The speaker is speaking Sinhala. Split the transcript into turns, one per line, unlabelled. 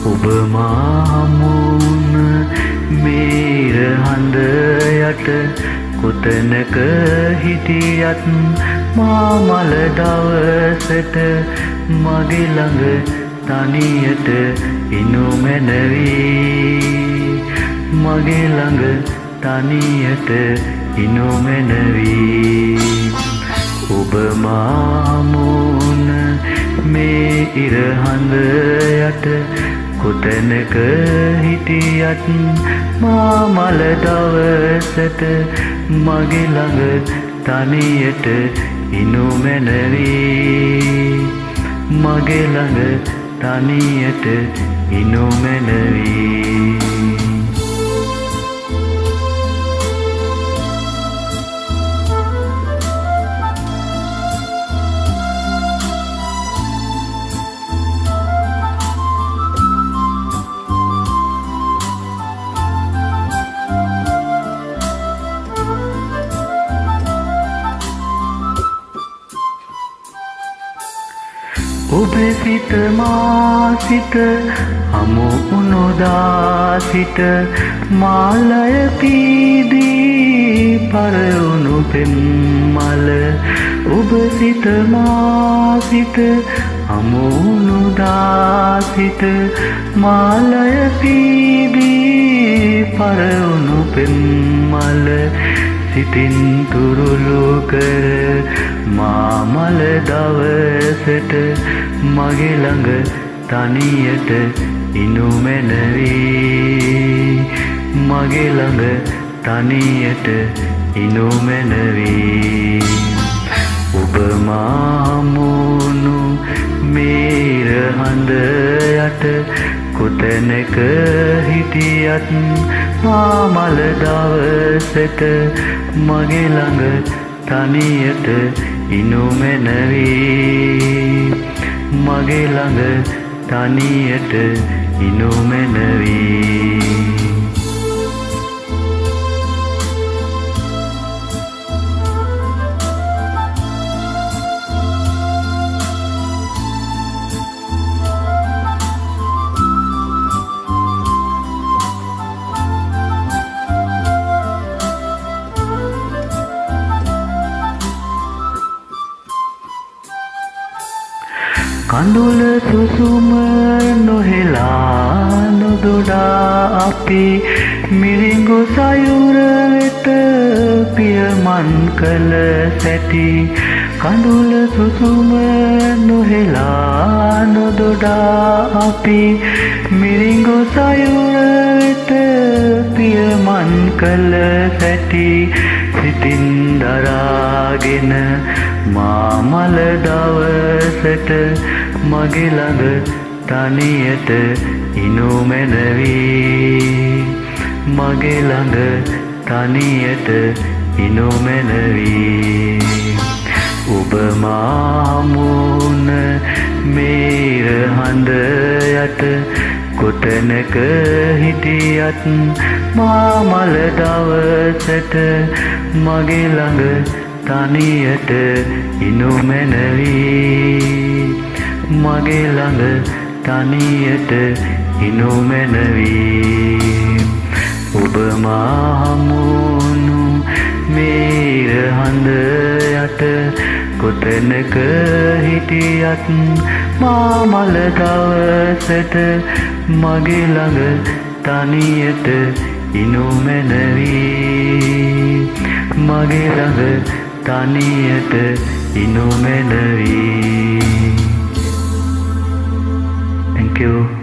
ඔබ මාමුණ මේර හඳ යට කොතැනක හිටියත් මාමල දවසට මගේ ළඟ තනියට ඉනු මැනවි මගේ ළඟ තනියට ඉනු මැනවි ඔබ මාමුණ මේ ඉර හඳ යට කොතැනක හිටියත් මාමල දවසට මගේ ළඟ තනියට ඉනු මැනවි මගේ ළඟ තනියට ඉනු මැනවි ඔබේ සිත මා සිත හමු උනෝදා සිට මාලය පීදී පරවුණු පෙම්මල ඔබ සිත මා සිත හමු උනෝදා සිට මාලය පීදී පරවුණු පෙම්මල සිතින් තුරුළු කර මාමල දවසට මගේ ළඟ තනියට ඉනු මැනවි මගේ ළඟ තනියට ඉනු මැනවි ඔබ මාමුණු මේර හඳ යට කොතැනක හිටියත් මාමල දවසට මගේ ළඟ තනියට ඉනු මැනවි මගේ ළඟ තනියට ඉනු මැනවි කඳුල සුසුම නොහෙලා නොදොඩා අපි මිරිඟු සයුර වෙත පියමන් කළ සැටි කඳුල සුසුම නොහෙලා නොදොඩා අපි මිරිඟු සයුර වෙත පියමන් කළ සැටි සිතින් දරාගෙන මාමල දවසට මගේ ළඟ තනියට ඉනු මැනවි මගේ ළඟ තනියට ඉනු මැනවි ඔබ මාමුණ මේර හඳ යට කොතැනක හිටියත් මාමල දවසට මගේ ළඟ තනියට ඉනු මැනවි මගේ ළඟ තනියට ඉනු මැනවි ඔබ මාමුණු මේර හඳ යට කොතැනක හිටියත් මාමල දවසට මගේ ළඟ තනියට ඉනු මැනවි මගේ ළඟ තනියට ඉනු මැනවි Thank you.